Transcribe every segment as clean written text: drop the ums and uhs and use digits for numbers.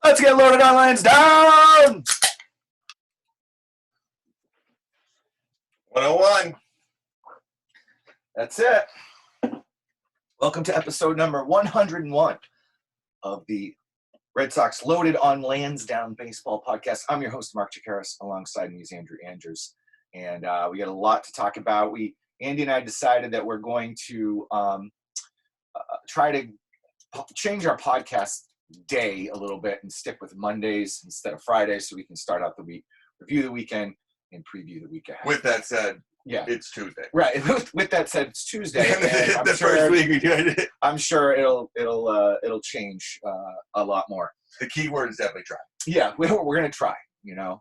Let's get loaded on Lansdowne! 101. That's it. Welcome to episode number 101 of the Red Sox Loaded on Lansdowne Baseball Podcast. I'm your host, Mark Chikaris. Alongside me is Andrew Andrews. And we got a lot to talk about. Andy and I decided that we're going to try to change our podcast day a little bit and stick with Mondays instead of Fridays so we can start out the week, review the weekend, and preview the week ahead. With that said, it's Tuesday. Right. With that said, it's Tuesday. And first week we did it. I'm sure it'll change a lot more. The key word is definitely try. Yeah, we're gonna try. You know.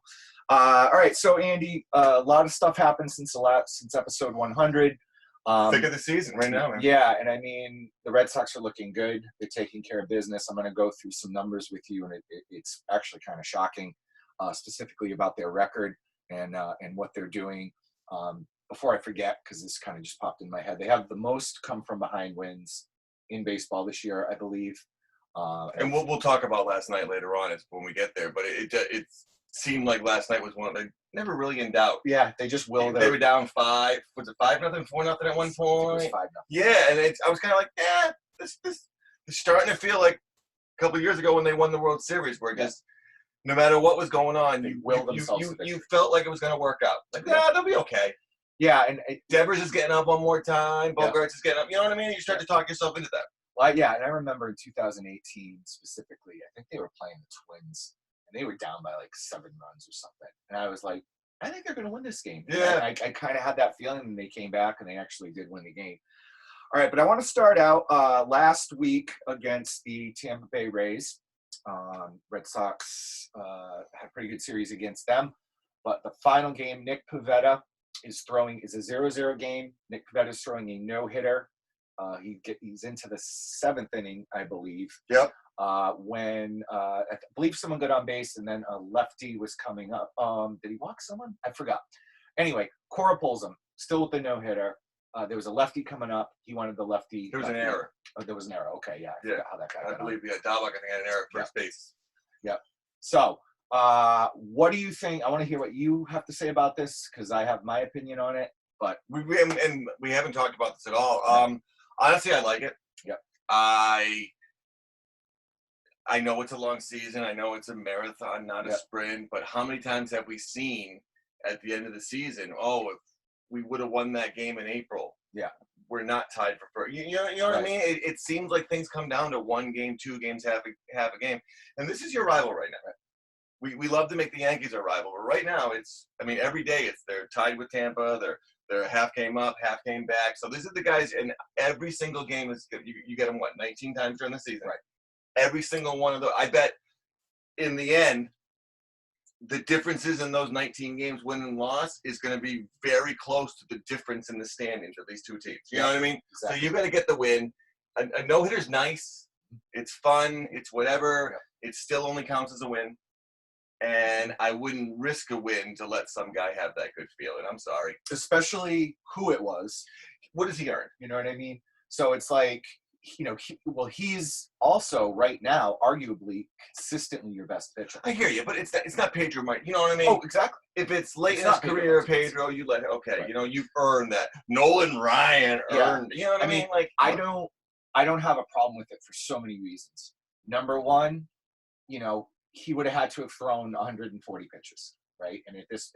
All right. So Andy, a lot of stuff happened since episode 100. Thick of the season right now, man. Yeah, and I mean the Red Sox are looking good. They're taking care of business. I'm going to go through some numbers with you, and it's actually kind of shocking, specifically about their record and what they're doing. Before I forget, because this kind of just popped in my head, they have the most come from behind wins in baseball this year, I believe. And we'll talk about last night later on when we get there. But it seemed like last night was one of the never really in doubt. Yeah, they just willed. They were down 5. Was it 5-0, 4-0 at one point? It was 5-0. Yeah, and I was kind of like, this is starting to feel like a couple of years ago when they won the World Series, where just no matter what was going on, you felt like it was going to work out. Like, they'll be okay. Yeah, and Devers is getting up one more time. Bogarts is getting up. You know what I mean? You start to talk yourself into that. Well, yeah, and I remember in 2018 specifically, I think they were playing the Twins. They were down by like 7 runs or something. And I was like, I think they're going to win this game. Yeah. I kind of had that feeling, and they came back, and they actually did win the game. All right, but I want to start out last week against the Tampa Bay Rays. Red Sox had a pretty good series against them. But the final game, Nick Pivetta is a 0-0 game. Nick Pivetta is throwing a no-hitter. He's into the 7th inning, I believe. Yep. When I believe someone got on base, and then a lefty was coming up. Did he walk someone? I forgot. Anyway, Cora pulls him, still with the no-hitter. There was a lefty coming up. He wanted the lefty. There was an error. Oh, there was an error. Okay, yeah. I forgot how that guy got I believe Dalek, I think, had an error at first base. Yep. So, what do you think? I want to hear what you have to say about this, because I have my opinion on it. But we haven't talked about this at all. Honestly, I like it. Yep. I know it's a long season. I know it's a marathon, not a sprint. But how many times have we seen at the end of the season, if we would have won that game in April, we're not tied for first. You know what I mean? It seems like things come down to 1 game, 2 games, half a game. And this is your rival right now. We love to make the Yankees our rival. But right now, every day they're tied with Tampa. They're half game up, half game back. So these are the guys, and every single game is you get them 19 times during the season. Right. Every single one of those. I bet in the end, the differences in those 19 games, win and loss, is going to be very close to the difference in the standings of these two teams. You know what I mean? Exactly. So you're going to get the win. A no-hitter's nice. It's fun. It's whatever. Yeah. It still only counts as a win. And I wouldn't risk a win to let some guy have that good feeling. I'm sorry. Especially who it was. What does he earn? You know what I mean? So it's like, he's also right now arguably consistently your best pitcher. I hear you, but it's not Pedro, Mike. You know what I mean? Oh, exactly. If it's late in his career, Pedro, you let it. Okay, right. You've earned that. Nolan Ryan earned. You know what I mean? Like I don't have a problem with it for so many reasons. Number one, he would have had to have thrown 140 pitches, right? And at this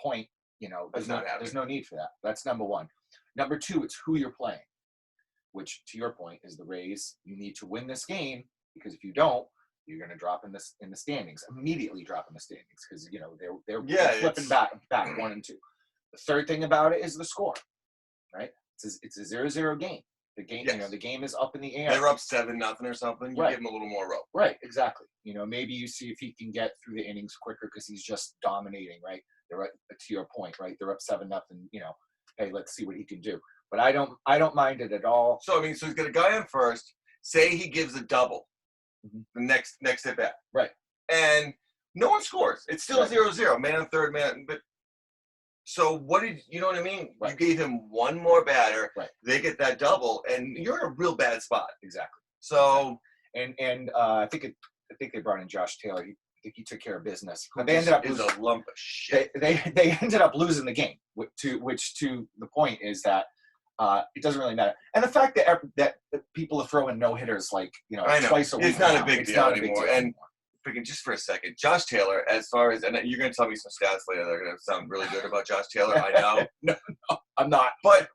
point, there's no need for that. That's number one. Number two, it's who you're playing, which, to your point, is the Rays. You need to win this game, because if you don't, you're going to drop in the standings. Immediately drop in the standings, because they're flipping back 1 and 2. The third thing about it is the score, right? It's a 0-0 game. The game, the game is up in the air. They're up 7-0 or something. You give them a little more rope. Right, exactly. Maybe you see if he can get through the innings quicker because he's just dominating, right? They're to your point, right? They're up 7-0. Hey, let's see what he can do. But I don't mind it at all. So so he's got a guy on first. Say he gives a double, the next at bat, right? And no one scores. It's still 0-0. Man on third, man. But so what did you know what I mean? Right. You gave him one more batter. Right. They get that double, and you're in a real bad spot. Exactly. So and I think I think they brought in Josh Taylor. I think he took care of business. But they ended up losing a lump of shit. They ended up losing the game. Which to the point is that it doesn't really matter. And the fact that people are throwing no hitters like twice a week. It's not a big deal anymore. And just for a second, Josh Taylor, as far as, and you're going to tell me some stats later that are going to sound really good about Josh Taylor. I know. No, I'm not. But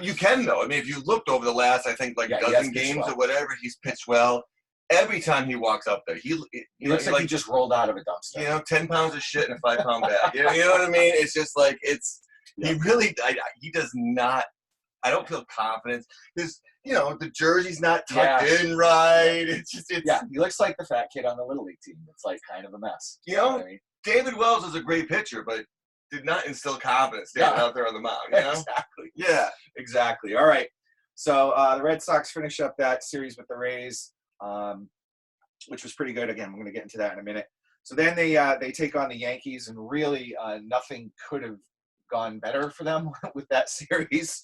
you can, though. I mean, if you looked over the last, I think, dozen games or whatever, he's pitched well. Every time he walks up there, he looks like he just rolled out of a dumpster. 10 pounds of shit in a 5-pound bag. You know what I mean? It's just like, he really, he does not, I don't feel confidence. Because, the jersey's not tucked in right. He looks like the fat kid on the Little League team. It's like kind of a mess. You know what I mean? David Wells is a great pitcher, but did not instill confidence standing out there on the mound. Exactly. Yeah. Exactly. All right. So the Red Sox finish up that series with the Rays, which was pretty good. Again, we're going to get into that in a minute. So then they take on the Yankees, and really nothing could have gone better for them with that series.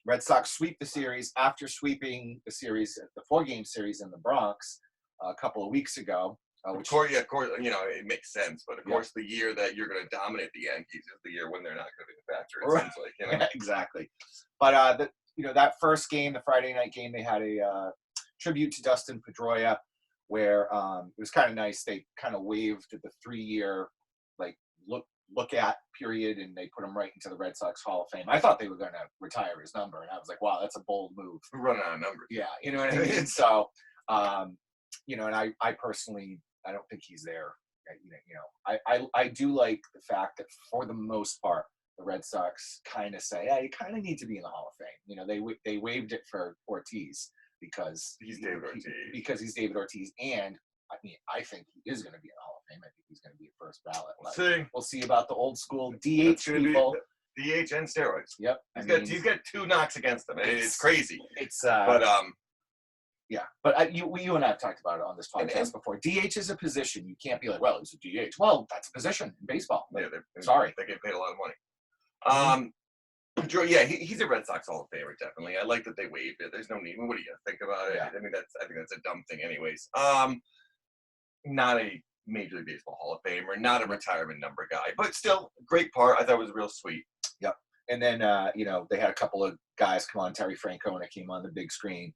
Red Sox sweep the series after sweeping the series, the 4-game series in the Bronx a couple of weeks ago. Of course, it makes sense. But of course, the year that you're going to dominate the Yankees is the year when they're not going to be the factor. It seems like, Yeah, exactly. But that first game, the Friday night game, they had a tribute to Dustin Pedroia, where it was kind of nice. They kind of waived the 3-year look at period, and they put him right into the Red Sox Hall of Fame. I thought they were going to retire his number, and I was like, wow, that's a bold move. We're running out of numbers. Yeah, you know what I mean? So, and I personally, I don't think he's there. I do like the fact that for the most part, the Red Sox kind of say, you kind of need to be in the Hall of Fame. They waived it for Ortiz because he's David Ortiz. And I think he is going to be in the Hall of Fame. I think he's going to be a first ballot. We'll see about the old school DH people. DH and steroids. Yep. He's got 2 knocks against him. It's crazy. But you and I have talked about it on this podcast before. DH is a position. You can't be like, well, he's a DH. Well, that's a position in baseball. Yeah, sorry. They get paid a lot of money. He's a Red Sox Hall of Famer, definitely. I like that they waived it. There's no need. What do you think about it? Yeah. I think that's a dumb thing anyways. Not a Major League Baseball Hall of Famer, not a retirement number guy, but still a great part. I thought it was real sweet. Yep. And then, they had a couple of guys come on. Terry Francona came on the big screen.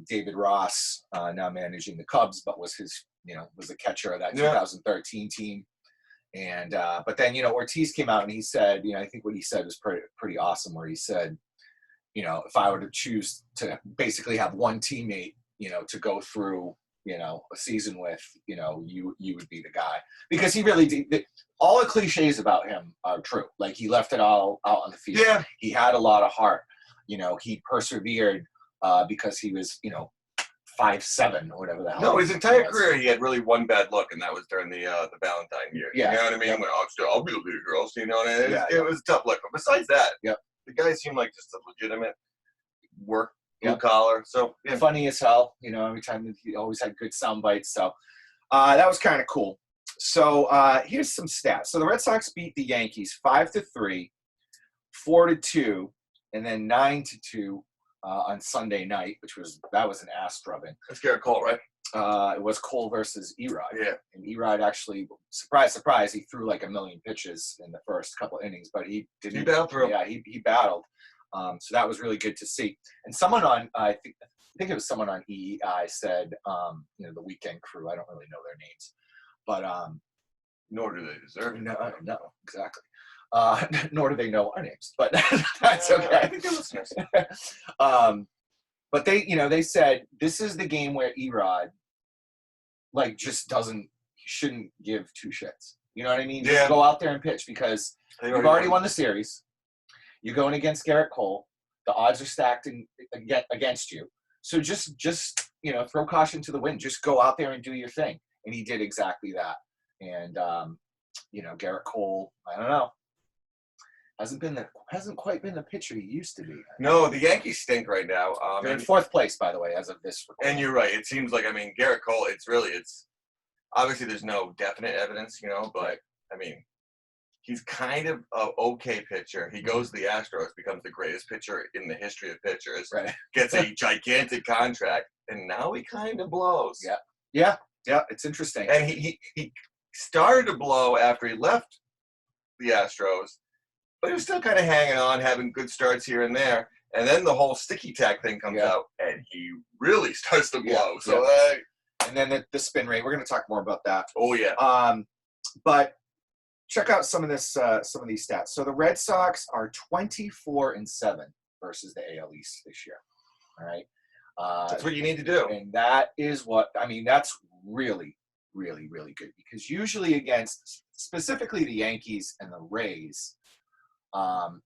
David Ross, now managing the Cubs, but was the catcher of that 2013 team. And, but then, Ortiz came out and he said, I think what he said was pretty awesome, where he said, if I were to choose to basically have one teammate, to go through, a season with, you would be the guy, because he really did. All the cliches about him are true. Like, he left it all out on the field. Yeah. He had a lot of heart. He persevered because he was, 5'7" or whatever the hell. No, his entire career he had really one bad look, and that was during the Valentine year. Yeah. You know what I mean? Yep. When I'll be the leader, girls. It was a tough look. But besides that, the guy seemed like just a legitimate work. Blue collar. So funny as hell, every time he always had good sound bites. So that was kind of cool. So here's some stats. So the Red Sox beat the Yankees 5-3, 4-2, and then 9-2 on Sunday night, that was an ass drubbing. That's Garrett Cole, right? It was Cole versus Erod. Yeah. And Erod actually, surprise, he threw like a million pitches in the first couple innings, but he didn't. He battled through. Yeah, he battled. So that was really good to see. And someone on, I think it was someone on EEI said, the weekend crew, I don't really know their names, but nor do they deserve it. No, exactly. Nor do they know our names, but that's okay. I think they're listeners. But they said this is the game where Erod, just shouldn't give 2 shits. You know what I mean? Just go out there and pitch, because you've already won the series. You're going against Garrett Cole. The odds are stacked against you. So just throw caution to the wind. Just go out there and do your thing. And he did exactly that. And Garrett Cole, I don't know, hasn't quite been the pitcher he used to be. No, the Yankees stink right now. They're in 4th place, by the way, as of this recording. And you're right. It seems like, Garrett Cole, it's obviously there's no definite evidence, but he's kind of an okay pitcher. He goes to the Astros, becomes the greatest pitcher in the history of pitchers, right. Gets a gigantic contract, and now he kind of blows. Yeah. Yeah, it's interesting. And he started to blow after he left the Astros, but he was still kind of hanging on, having good starts here and there. And then the whole sticky tack thing comes out, and he really starts to blow. So, and then the spin rate. We're going to talk more about that. Oh yeah. But check out some of these stats. So the Red Sox are 24-7 versus the AL East this year. All right. That's what you need to do. And that is that's really, really, really good, because usually against specifically the Yankees and the Rays,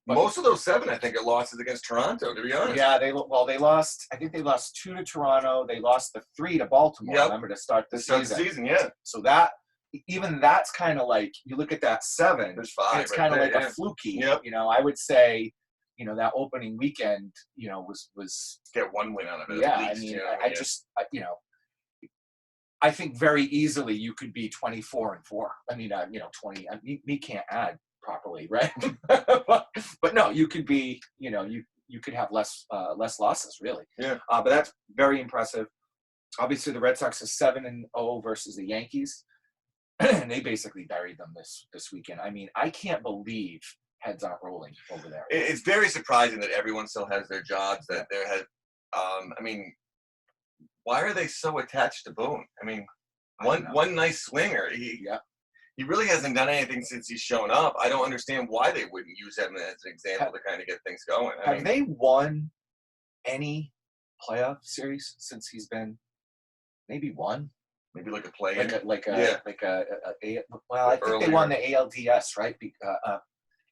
most of those 7, I think, are losses against Toronto, to be honest. Yeah, they lost. I think they lost 2 to Toronto. They lost the 3 to Baltimore. Remember, to start the season. So that's kind of like, you look at that 7. There's 5. It's kind of like a fluky. Yep. I would say, that opening weekend, was get 1 win out of it. Yeah, at least, I I think very easily you could be 24-4. 20. Me can't add properly, right? but no, you could be, you could have less losses, really. Yeah. But that's very impressive. Obviously, the Red Sox is 7-0 versus the Yankees, and they basically buried them this weekend. I can't believe heads aren't rolling over there. It's very surprising that everyone still has their jobs. That there has, why are they so attached to Boone? One nice swinger. He really hasn't done anything since he's shown up. I don't understand why they wouldn't use him as an example to kind of get things going. Have they won any playoff series since he's been? Maybe one. Maybe like a play. I think they won the ALDS, right?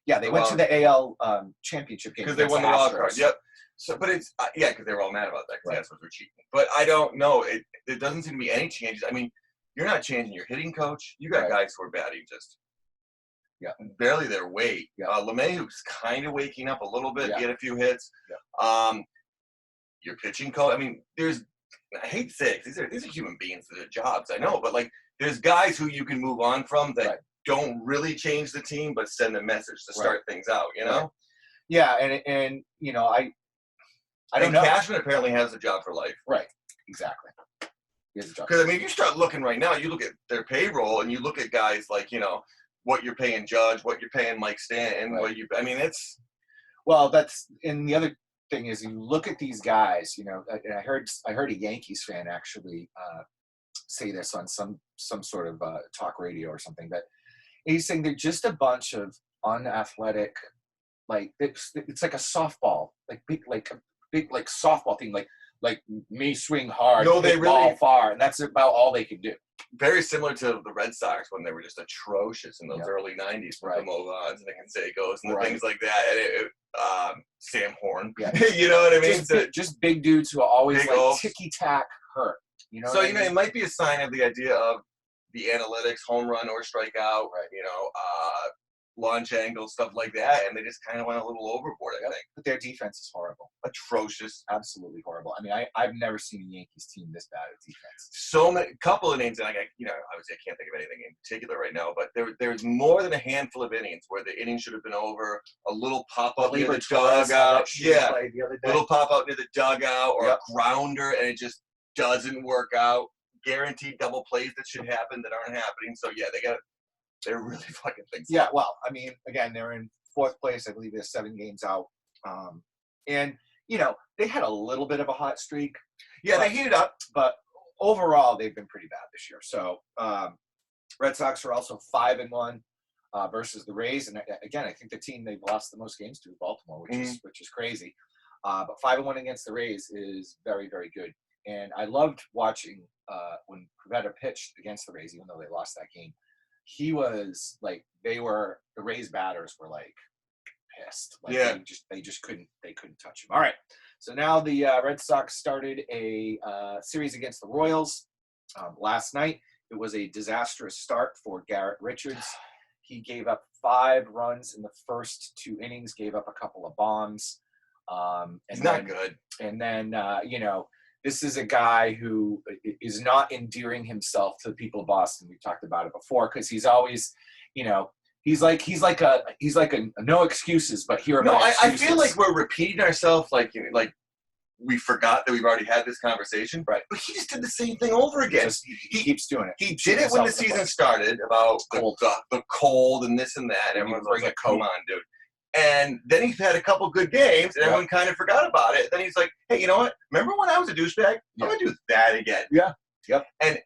They went to the AL championship game because they won the wild card. Yep. So, but it's because they were all mad about that because that's what they're cheating. But I don't know. There doesn't seem to be any changes. You're not changing your hitting coach. You got guys who are batting just barely their weight. LeMahieu's kind of waking up a little bit. He had a few hits. Your pitching coach. I hate to say it, these are human beings that are jobs. I know, but there's guys who you can move on from that don't really change the team, but send a message to start things out. Yeah, and I don't know. Cashman apparently has a job for life. Right. Exactly. Because you start looking right now. You look at their payroll, and you look at guys like what you're paying Judge, what you're paying Mike Stanton. It's. Well, and the other thing is, you look at these guys. And I heard a Yankees fan actually say this on some sort of talk radio or something, that he's saying they're just a bunch of unathletic, it's like a softball, big softball thing, like me swing hard, ball far, and that's about all they can do. Very similar to the Red Sox when they were just atrocious in those early 90s with the Movans and the Canseco's and the things like that. And Sam Horn, you know what I mean? Just big dudes who are always ticky-tack hurt. It might be a sign of the idea of the analytics, home run or strikeout, launch angle, stuff like that, and they just kind of went a little overboard, I think. But their defense is horrible. Atrocious. Absolutely horrible. I've never seen a Yankees team this bad at defense. So many, couple of names, and obviously I can't think of anything in particular right now, but there's more than a handful of innings where the inning should have been over, a little pop-up near the dugout. Little pop-up near the dugout, or a grounder, and it just doesn't work out. Guaranteed double plays that should happen that aren't happening. So, they're really fucking things. Yeah, well, again, they're in 4th place. I believe they're 7 games out. And, they had a little bit of a hot streak. Yeah, they heated up. But overall, they've been pretty bad this year. So, Red Sox are also 5-1 versus the Rays. And, again, I think the team they've lost the most games to is Baltimore, which is crazy. But 5-1 against the Rays is very, very good. And I loved watching when Pivetta pitched against the Rays, even though they lost that game. He was the Rays batters were pissed. They just couldn't touch him. All right. So now the Red Sox started a series against the Royals last night. It was a disastrous start for Garrett Richards. He gave up 5 runs in the first 2 innings, gave up a couple of bombs. He's not good. And then, this is a guy who is not endearing himself to the people of Boston. We've talked about it before, because he's always, he's like a no excuses, but here are my excuses. I feel like we're repeating ourselves, like we forgot that we've already had this conversation. Right. But he just did the same thing over again. He keeps doing it. He did it when the season started about the cold and this and that. Everyone's like, come on, dude. And then he's had a couple good games, and everyone kind of forgot about it. Then he's like, hey, you know what? Remember when I was a douchebag? I'm going to do that again. Yeah. Yep. And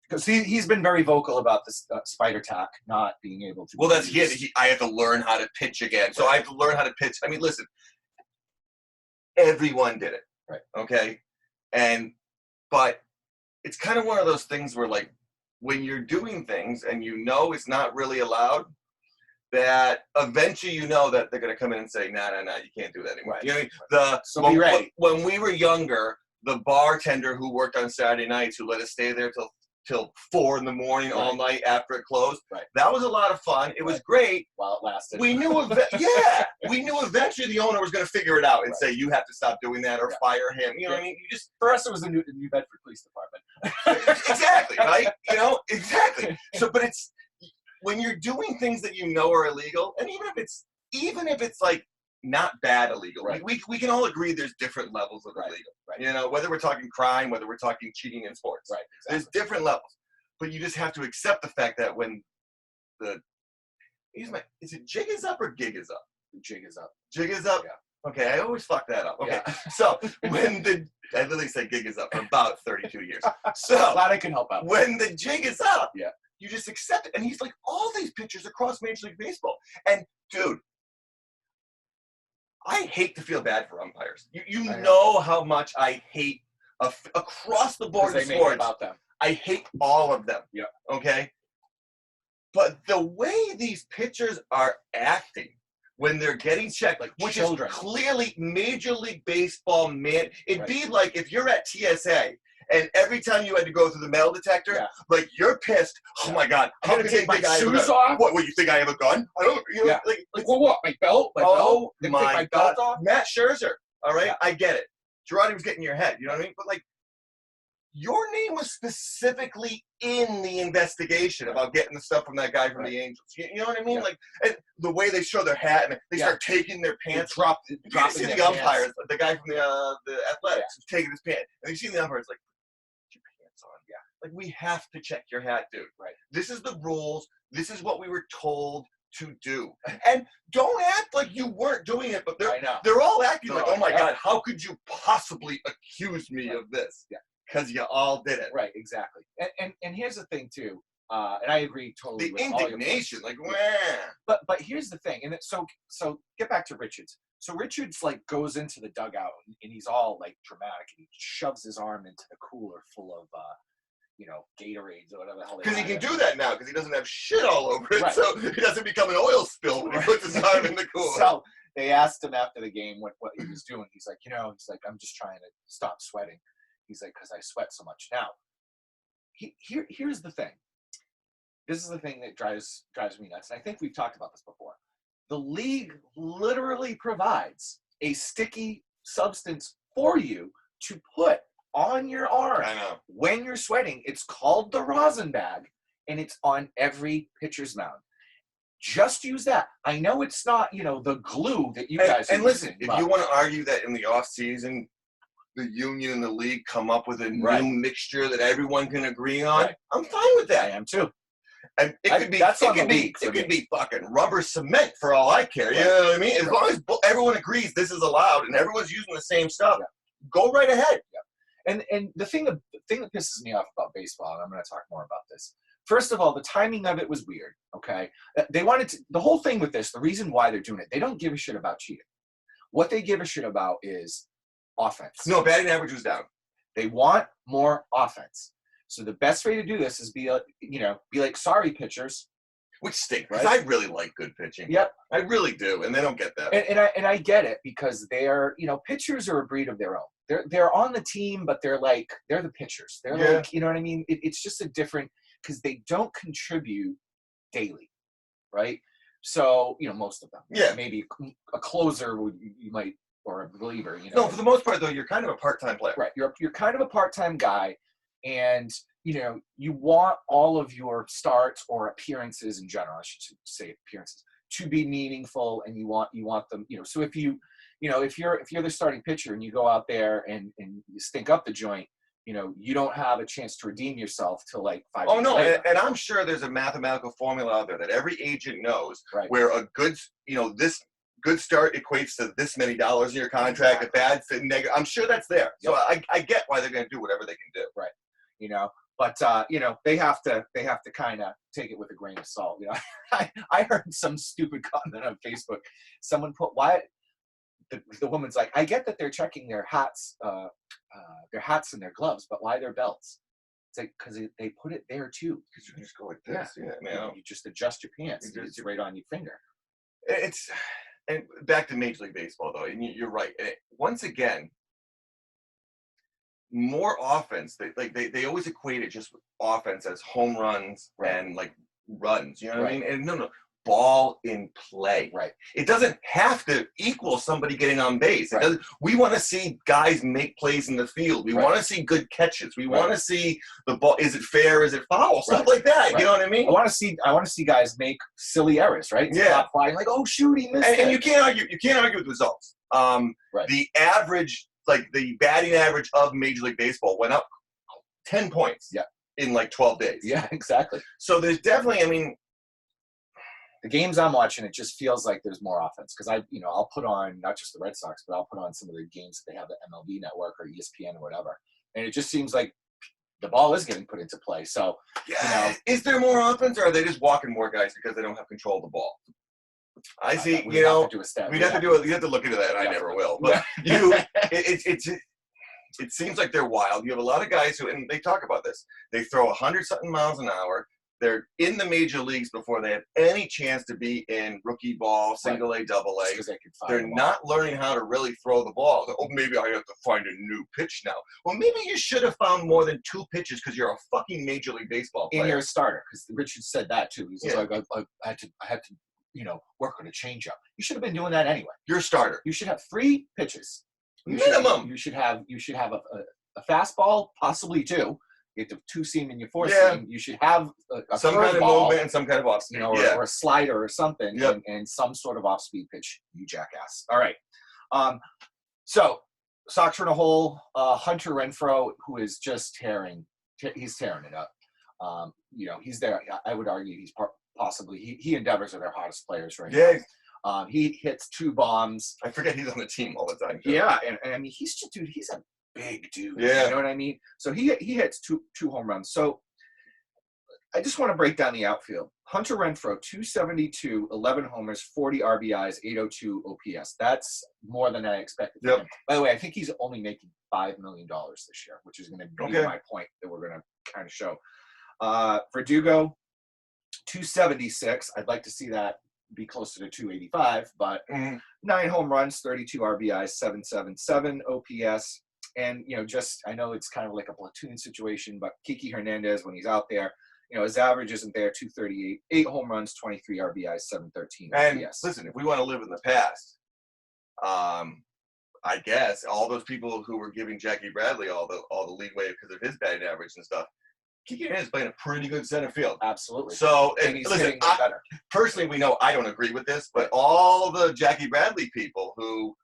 because he's been very vocal about this spider tack not being able to. Well, that's it. I have to learn how to pitch again. So I have to learn how to pitch. I mean, listen, everyone did it. Right. Okay. But it's kind of one of those things where, like, when you're doing things and you know it's not really allowed, that eventually you know that they're going to come in and say, no, you can't do that anymore. Right. You know, so be ready. When we were younger, the bartender who worked on Saturday nights, who let us stay there till 4 a.m. all night after it closed, that was a lot of fun. It was great while it lasted. We knew, we knew eventually the owner was going to figure it out and say, you have to stop doing that or fire him. You know what I mean? You just, for us, it was the New Bedford Police Department. Exactly, right? You know, exactly. So, but it's when you're doing things that you know are illegal, and even if it's like not bad illegal, we can all agree there's different levels of illegal. Right. You know, whether we're talking crime, whether we're talking cheating in sports, exactly. There's different levels. But you just have to accept the fact that when is it jig is up or gig is up? Jig is up. Jig is up? Yeah. Okay, I always fuck that up. Okay, yeah. So I literally said gig is up for about 32 years. So glad I can help out. When the jig is up, yeah, you just accept it. And he's like, all these pitchers across Major League Baseball. And dude, I hate to feel bad for umpires. You know how much I hate across the board in sports. About them. I hate all of them. Yeah. Okay. But the way these pitchers are acting when they're getting checked, which is clearly Major League Baseball, man. It'd be like if you're at TSA and every time you had to go through the metal detector, like you're pissed. Oh my God, I'm gonna take my shoes off. What? You think I have a gun? I don't. You know, like what? My belt? Oh my God! Belt off? Matt Scherzer. All right, I get it. Girardi was getting in your head. You know what I mean? But like, your name was specifically in the investigation about getting the stuff from that guy from the Angels. You know what I mean? Like, and the way they show their hat and they start taking their pants. You see the umpires, the guy from the Athletics who's taking his pants, and you see the umpires like, put your pants on. Yeah. Like, we have to check your hat, dude. Right. This is the rules. This is what we were told to do. And don't act like you weren't doing it, but they're all acting like, oh my God, how could you possibly accuse me of this? Yeah. Because you all did it. Right, exactly. And here's the thing too, and I agree totally with all your points. The indignation, like, wah. But here's the thing, and so get back to Richards. So Richards like goes into the dugout and he's all like dramatic and he shoves his arm into the cooler full of Gatorades or whatever the hell. Because he can do that now because he doesn't have shit all over it, so he doesn't become an oil spill when he puts his arm in the cooler. So they asked him after the game what he was doing. He's like, I'm just trying to stop sweating. He's like, because I sweat so much. Now, here's the thing. This is the thing that drives me nuts. And I think we've talked about this before. The league literally provides a sticky substance for you to put on your arm when you're sweating. It's called the rosin bag, and it's on every pitcher's mound. Just use that. I know it's not, the glue that you guys are listen, using, if you want to argue that in the off season, the union and the league come up with a new mixture that everyone can agree on, I'm fine with that. I am too. And it could be fucking rubber cement for all I care. You know what I mean? As long as everyone agrees this is allowed and everyone's using the same stuff, go right ahead. Yeah. And the thing that pisses me off about baseball, and I'm going to talk more about this. First of all, the timing of it was weird. Okay, they wanted to. The whole thing with this, the reason why they're doing it, they don't give a shit about cheating. What they give a shit about is offense. No, batting average was down. They want more offense. So the best way to do this is be like, sorry, pitchers. Which stinks, because I really like good pitching. Yep. I really do, and they don't get that. And I get it, because they're, pitchers are a breed of their own. They're on the team, but they're the pitchers. They're like, you know what I mean? It's just a different, because they don't contribute daily, right? So, most of them. Yeah. Maybe a closer you might, or a reliever, No, for the most part, though, you're kind of a part-time player. Right. You're kind of a part-time guy, and, you want all of your starts or appearances in general, I should say appearances, to be meaningful, and you want them, so if you if you're the starting pitcher and you go out there and you stink up the joint, you don't have a chance to redeem yourself till like 5 Oh years no, later. and I'm sure there's a mathematical formula out there that every agent knows, where a good, this good start equates to this many dollars in your contract, a bad fit, negative. I'm sure that's there. So I get why they're going to do whatever they can do. Right. But they have to kind of take it with a grain of salt. I heard some stupid comment on Facebook. Someone put, why the woman's like, I get that they're checking their hats and their gloves, but why their belts? It's like, because they put it there too. Because you can just go like this. You just adjust your pants. It's right on your finger. And back to Major League Baseball, though, and you're right. Once again, more offense. They always equate it just with offense as home runs and like runs. You know what I mean? And no, ball in play. Right. It doesn't have to equal somebody getting on base. It doesn't. We want to see guys make plays in the field. We want to see good catches. We want to see the ball. Is it fair? Is it foul? Stuff like that. You know what I mean? I want to see guys make silly errors. Right. Yeah. Flying, like, oh shoot, he missed it. And you can't argue. You can't argue with results. The average, like the batting average of Major League Baseball went up 10 points. Yeah. In like 12 days. Yeah. Exactly. So there's definitely. I mean. The games I'm watching, it just feels like there's more offense because I'll put on not just the Red Sox, but I'll put on some of the games that they have the MLB Network or ESPN or whatever, and it just seems like the ball is getting put into play. So, is there more offense, or are they just walking more guys because they don't have control of the ball? I see. We'd have to do a stat. We'd have to do it. You have to look into that. I never will. But it seems like they're wild. You have a lot of guys who, and they talk about this. They throw 100-something miles an hour. They're in the major leagues before they have any chance to be in rookie ball, single A, double A. They're not learning how to really throw the ball. Oh, maybe I have to find a new pitch now. Well, maybe you should have found more than 2 pitches because you're a fucking Major League Baseball player. And you're a starter, because Richard said that too. He's like, I had to, work on a changeup. You should have been doing that anyway. You're a starter. You should have 3 pitches. Minimum. You should have a fastball, possibly 2. You get the 2-seam and your 4-seam. You should have a some kind of movement and some kind of off-speed, or a slider or something, and some sort of off-speed pitch. You jackass! All right. So Sox are in a hole. Hunter Renfroe, who is just tearing it up. He's there. I would argue he's possibly he and Devers are their hottest players right now. He hits 2 bombs. I forget he's on the team all the time. Too. Yeah, and I mean he's a big dude. Yeah. You know what I mean? So he hits two home runs. So I just want to break down the outfield. Hunter Renfroe, 272, 11 homers, 40 RBIs, 802 OPS. That's more than I expected from him. By the way, I think he's only making $5 million this year, which is going to be my point that we're going to kind of show. Verdugo, 276. I'd like to see that be closer to 285, but 9 home runs, 32 RBIs, 777 OPS. And, I know it's kind of like a platoon situation, but Kiki Hernandez, when he's out there, his average isn't there, 238, 8 home runs, 23 RBIs, 713 and OPS. Listen, if we want to live in the past, I guess all those people who were giving Jackie Bradley all the leeway because of his batting average and stuff, Kiki Hernandez is playing a pretty good center field. Absolutely. So, and he's listen, better. Personally, we know I don't agree with this, but all the Jackie Bradley people who,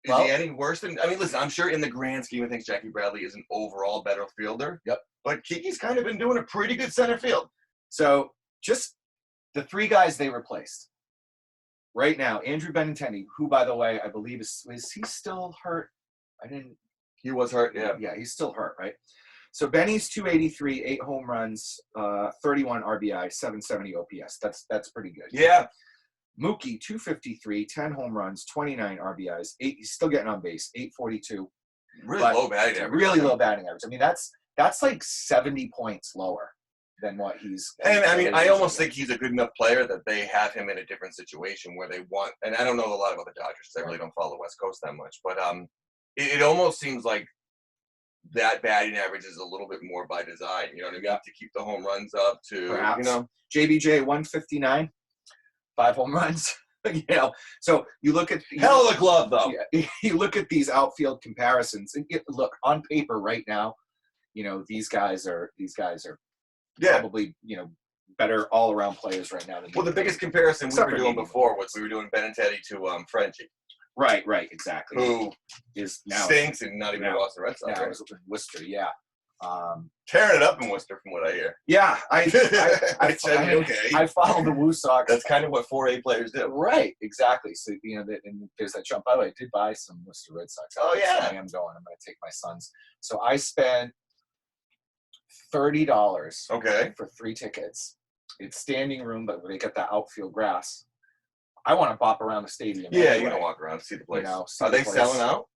is he any worse than? I mean, listen, I'm sure in the grand scheme of things, Jackie Bradley is an overall better fielder. Yep. But Kiki's kind of been doing a pretty good center field. So, just the 3 guys they replaced. Right now, Andrew Benintendi, who, by the way, I believe is he still hurt? He was hurt, yeah. Yeah, he's still hurt, right? So Benny's 283, 8 home runs, 31 RBI, 770 OPS. That's pretty good. Yeah. Mookie, 253, 10 home runs, 29 RBIs, 8. He's still getting on base, 842. Really low batting average. Really low batting average. I mean, that's like 70 points lower than what he's. And I mean, I almost think he's a good enough player that they have him in a different situation where they want. And I don't know a lot about the Dodgers because I really don't follow the West Coast that much. But it almost seems like that batting average is a little bit more by design. You know what I mean? To keep the home runs up to, perhaps. JBJ 159. 5 home runs, So you look at hell of a glove, though. You look at these outfield comparisons, and look on paper right now. These guys are probably better all-around players right now. Well, the biggest comparison we were doing before was we were doing Benintendi to Frenchie. Right, exactly. Who is now stinks and not even a Boston Red Sox. Yeah, it was in Worcester, yeah. Tearing it up in Worcester, from what I hear. Yeah, I follow the Woo Sox. That's kind of what 4A players do. Right, exactly. So, and there's that jump. By the way, I did buy some Worcester Red Sox. Oh, yeah. So I am going. I'm going to take my sons. So I spent $30 for 3 tickets. It's standing room, but they get the outfield grass. I want to bop around the stadium. Yeah, anyway. You want to walk around, see the place. Are they selling out?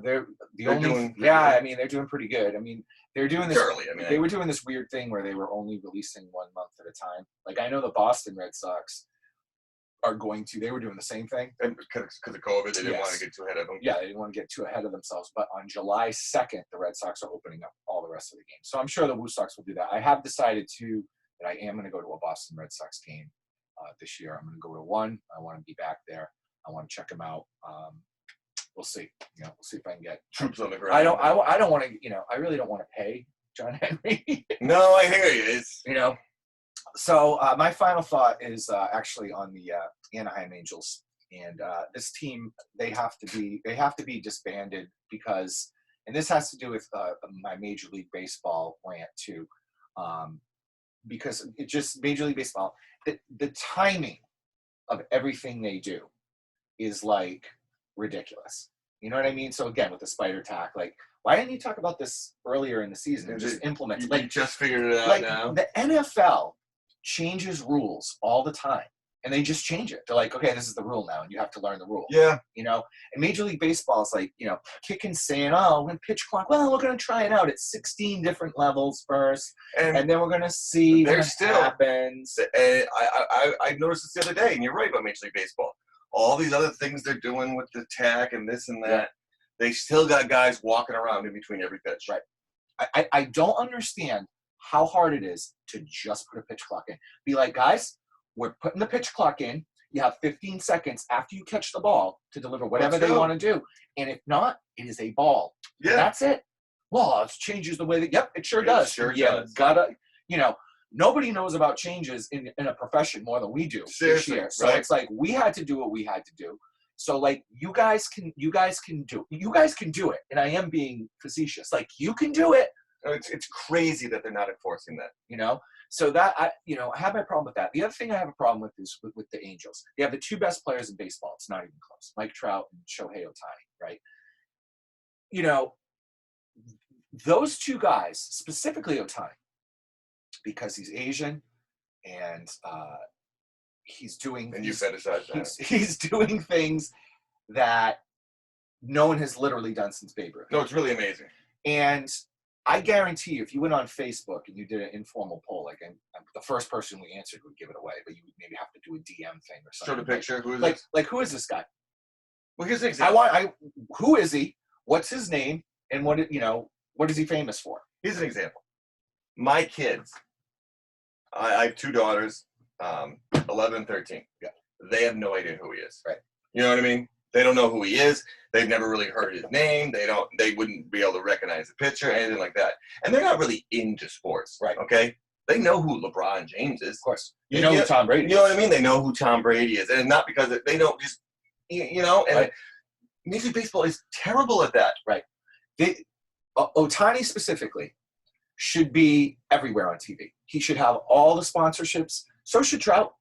They're doing pretty good. I mean, they're doing this. Surely, they were doing this weird thing where they were only releasing 1 month at a time. Like, I know the Boston Red Sox they were doing the same thing. And because of COVID, they didn't want to get too ahead of them. Yeah, they didn't want to get too ahead of themselves. But on July 2nd, the Red Sox are opening up all the rest of the games. So I'm sure the Woo Sox will do that. I have decided, too, that I am going to go to a Boston Red Sox game this year. I'm going to go to one. I want to be back there. I want to check them out. We'll see. We'll see if I can get troops on the ground. I don't want to. I really don't want to pay John Henry. No, I hear you. It's So my final thought is actually on the Anaheim Angels, and this team they have to be disbanded because, and this has to do with my Major League Baseball rant too, because it just Major League Baseball the timing of everything they do is like ridiculous. You know what I mean? So again, with the spider tack, like, why didn't you talk about this earlier in the season and just implement it? Like, you just figured it out now. The NFL changes rules all the time, and they just change it. They're like, okay, this is the rule now, and you have to learn the rule. Yeah. And Major League Baseball is like, kicking, saying, oh, we're going to pitch clock. Well, we're going to try it out at 16 different levels first, and then we're going to see what happens. And I noticed this the other day, and you're right about Major League Baseball. All these other things they're doing with the tack and this and that, yeah. They still got guys walking around in between every pitch. Right. I don't understand how hard it is to just put a pitch clock in. Be like, guys, we're putting the pitch clock in. You have 15 seconds after you catch the ball to deliver whatever they want to do. And if not, it is a ball. Yeah. That's it. Well, it changes the way that, yep, it sure does. Sure does. Gotta, nobody knows about changes in a profession more than we do. Seriously, this year. So it's like, we had to do what we had to do. So like, you guys can do it. And I am being facetious. Like, you can do it. It's crazy that they're not enforcing that. So that I have my problem with that. The other thing I have a problem with is with the Angels. They have the 2 best players in baseball. It's not even close. Mike Trout and Shohei Ohtani, right? Those 2 guys, specifically Ohtani, because he's Asian and he's doing. And you fetishize that. He's doing things that no one has literally done since Babe Ruth. No, it's really amazing. And I guarantee you, if you went on Facebook and you did an informal poll, like, and the first person we answered would give it away, but you would maybe have to do a DM thing or something. Show the picture. Who is like, this? Like, who is this guy? Well, here's an example. Who is he? What's his name? And what is he famous for? Here's an example. My kids, I have 2 daughters, 11 and 13. Yeah. They have no idea who he is. Right. You know what I mean? They don't know who he is. They've never really heard his name. They wouldn't be able to recognize the picture, anything like that. And they're not really into sports. Right. Okay? They know who LeBron James is. Of course. You know who Tom Brady is. You know what I mean? They know who Tom Brady is. And not because they don't just, and right. Major League Baseball is terrible at that. Right. Ohtani specifically should be everywhere on TV. He should have all the sponsorships. So should Trout.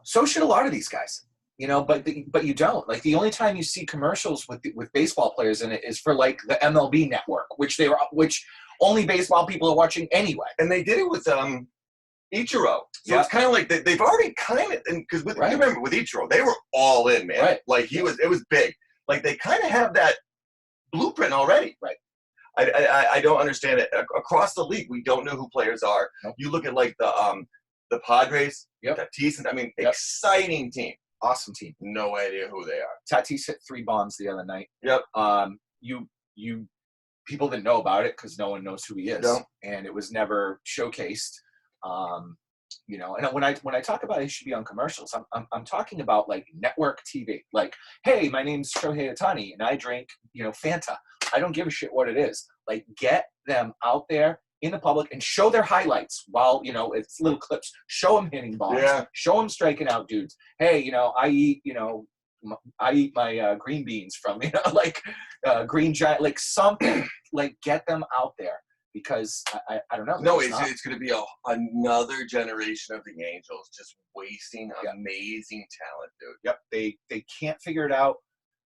So should a lot of these guys. But you don't. Like, the only time you see commercials with baseball players in it is for like the MLB network, which only baseball people are watching anyway. And they did it with Ichiro. So it's kind of like they've already because remember with Ichiro, they were all in, man. Right. Like it was big. Like, they kind of have that blueprint already. Right. I don't understand it. Across the league, we don't know who players are. Nope. You look at like the Padres, yep. Tatis, exciting team. Awesome team. No idea who they are. Tatis hit 3 bombs the other night. Yep. You people didn't know about it because no one knows who he is, no. And it was never showcased. And when I talk about it, he should be on commercials. I'm talking about like network TV. Like, hey, my name's Shohei Ohtani, and I drink Fanta. I don't give a shit what it is. Like, get them out there in the public and show their highlights while, it's little clips. Show them hitting bombs. Yeah. Show them striking out dudes. Hey, I eat, my green beans from, Green Giant, like something, like get them out there because I don't know. No, it's going to be another generation of the Angels just wasting amazing talent, dude. Yep. They can't figure it out.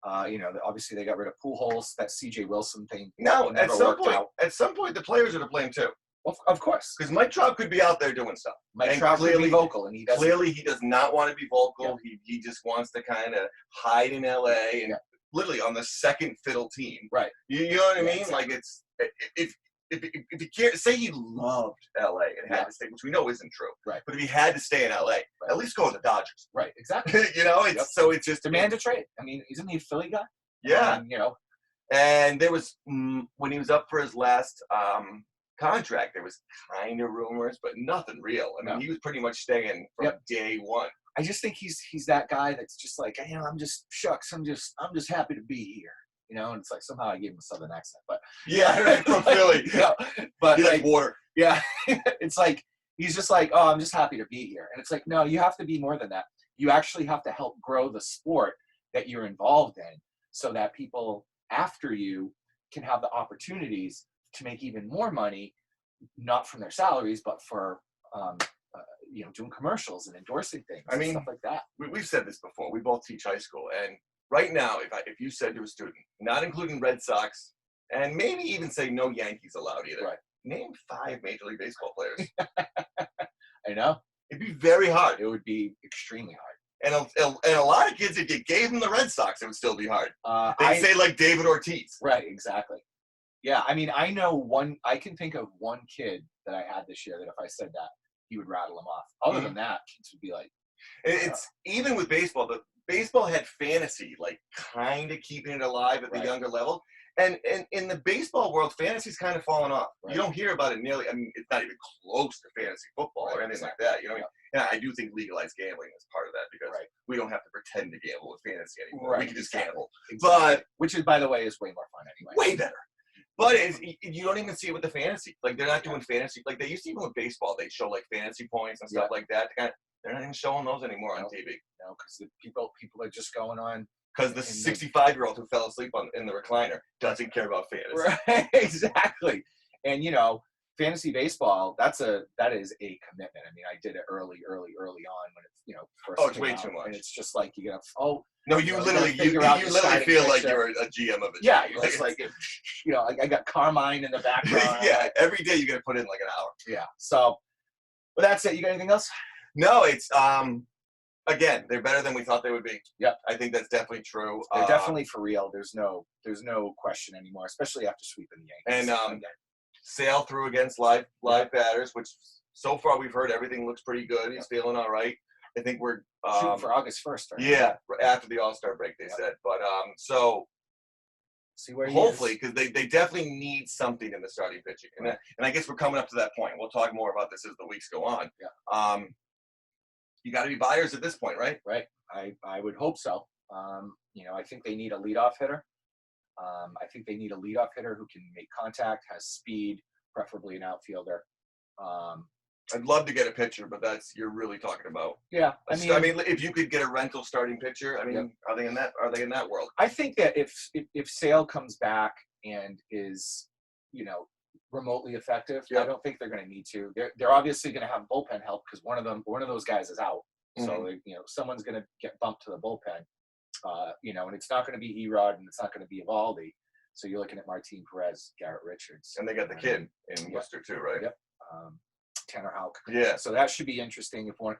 Obviously they got rid of Pujols. That C.J. Wilson thing. No, at some point, the players are to blame too. Well, of course, because Mike Trout could be out there doing stuff. Mike Trout could be vocal, and he doesn't. Clearly, he does not want to be vocal. Yeah. He just wants to kind of hide in L.A. and literally on the second fiddle team. Right. You know what I mean? Exactly. Like if he can't say he loved L.A. and had to stay, which we know isn't true. Right. But if he had to stay in L.A., at least go to the Dodgers. Right. Exactly. So it's just demand a trade. I mean, isn't he a Philly guy? Yeah. And there was when he was up for his last contract, there was kind of rumors, but nothing real. I mean, he was pretty much staying from day one. I just think he's that guy that's just like, I'm just shucks. I'm just happy to be here. And it's like somehow I gave him a southern accent, but from Philly. But like water. Yeah, it's like he's just like, oh, I'm just happy to be here, and it's like, no, you have to be more than that. You actually have to help grow the sport that you're involved in, so that people after you can have the opportunities to make even more money, not from their salaries, but for doing commercials and endorsing things. I mean, stuff like that. We've said this before. We both teach high school, and right now, if you said to a student, not including Red Sox, and maybe even say no Yankees allowed either, name 5 Major League Baseball players. I know. It'd be very hard. It would be extremely hard. And a lot of kids, if you gave them the Red Sox, it would still be hard. They'd say like David Ortiz. Right, exactly. Yeah, I mean, I can think of one kid that I had this year that if I said that, he would rattle them off. Other than that, kids would be like... It's even with baseball, the baseball had fantasy, like kind of keeping it alive at the younger level. And in the baseball world, fantasy's kind of fallen off. Right. You don't hear about it nearly. I mean, it's not even close to fantasy football or anything like that. And I do think legalized gambling is part of that because we don't have to pretend to gamble with fantasy anymore. Right. We can just gamble. Exactly. Which is, by the way, is way more fun anyway. Way better. But you don't even see it with the fantasy. Like, they're not doing fantasy. Like, they used to, even with baseball, they show, like, fantasy points and stuff like that. They're not even showing those anymore on TV. No, because people are just going on. Because the 65-year-old who fell asleep in the recliner doesn't care about fantasy. Right, exactly. And, fantasy baseball, that is a commitment. I mean, I did it early on when it's, first it's way too much. And it's just like, you literally feel like you're a GM of it. Yeah, it's like, I got Carmine in the background. Yeah, every day you got to put in like an hour. Yeah, so, well, that's it. You got anything else? No, it's, again, they're better than we thought they would be. Yeah, I think that's definitely true. They're definitely for real. There's no question anymore, especially after sweeping the Yankees. And Sale threw against live batters, which so far we've heard everything looks pretty good. He's feeling all right. I think we're shooting for August 1st. Right? Yeah, after the All-Star break, they said. But so see where hopefully, because they definitely need something in the starting pitching, and I guess we're coming up to that point. We'll talk more about this as the weeks go on. Yeah. You got to be buyers at this point, right? Right. I would hope so. I think they need a leadoff hitter. I think they need a leadoff hitter who can make contact, has speed, preferably an outfielder. I'd love to get a pitcher, but you're really talking about. Yeah, I mean, if you could get a rental starting pitcher, I mean, are they in that world? I think that if Sale comes back and is, remotely effective, I don't think they're going to need to. They're obviously going to have bullpen help because one of those guys is out. So someone's going to get bumped to the bullpen. And it's not going to be Erod and it's not going to be Evaldi. So you're looking at Martin Perez, Garrett Richards, and they got the kid in Worcester too, right? Yep. Tanner Houck. Yeah. So that should be interesting if one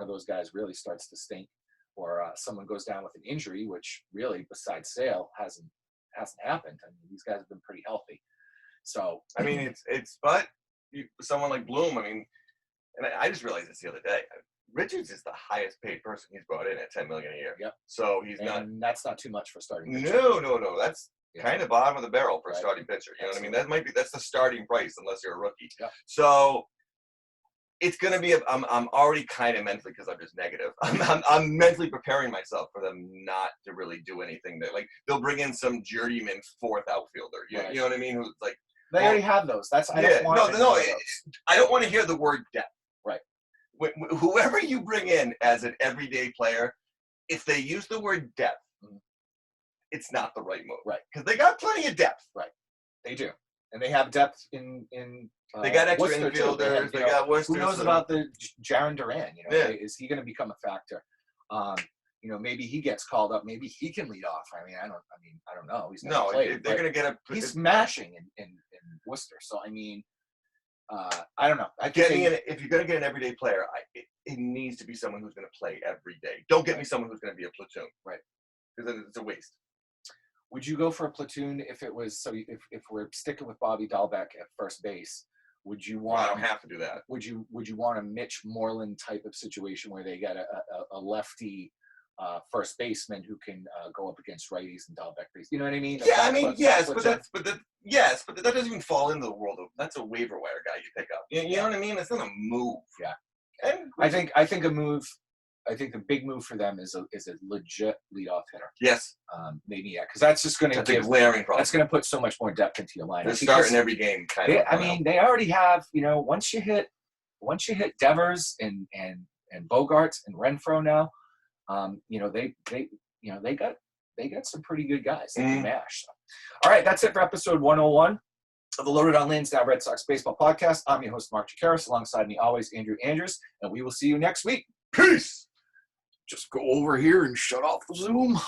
of those guys really starts to stink, or someone goes down with an injury, which really, besides Sale, hasn't happened. I mean, these guys have been pretty healthy. So I mean, but someone like Bloom. I mean, and I just realized this the other day. Richards is the highest paid person he's brought in at $10 million a year. Yep. So that's not too much for starting pitcher. No. That's kind of bottom of the barrel for a starting pitcher. You know what I mean? That's the starting price unless you're a rookie. Yep. So it's going to be. I'm already kind of mentally, because I'm just negative. I'm mentally preparing myself for them not to really do anything. That, like, they'll bring in some journeyman fourth outfielder. You know what I mean? Who's like. They already have those. I don't want I don't want to hear the word depth. Right. Whoever you bring in as an everyday player, if they use the word depth, it's not the right move. Right. Because they got plenty of depth. Right. They do. And they have depth in they got extra Worcester infielders. They got Worcester. Who knows about the Jaron Duran? Yeah. Is he going to become a factor? Maybe he gets called up. Maybe he can lead off. I don't know. He's never played. They're going to get he's smashing in Worcester. So I don't know. If you're going to get an everyday player, it needs to be someone who's going to play every day. Don't get me someone who's going to be a platoon. Right. Because then it's a waste. Would you go for a platoon if it was if we're sticking with Bobby Dahlbeck at first base? Would you want? I don't have to do that. Would you want a Mitch Moreland type of situation where they got a lefty first baseman who can go up against righties and Dahlbeck base? You know what I mean? Yes, but that doesn't even fall into the world of that's a waiver wire guy you pick up. You know what I mean? It's not a move. Yeah. And I think a move. I think the big move for them is a legit leadoff hitter. Yes. Maybe because that's just going to give glaring problem. That's going to put so much more depth into your lineup. They're starting every game. They already have. Once you hit Devers and Bogarts and Renfroe now, they got some pretty good guys that can mash. So. All right, that's it for episode 101 of the Loaded on Lansdowne Red Sox Baseball Podcast. I'm your host, Mark Chikaris. Alongside me always, Andrew Andrews, and we will see you next week. Peace. Just go over here and shut off the Zoom.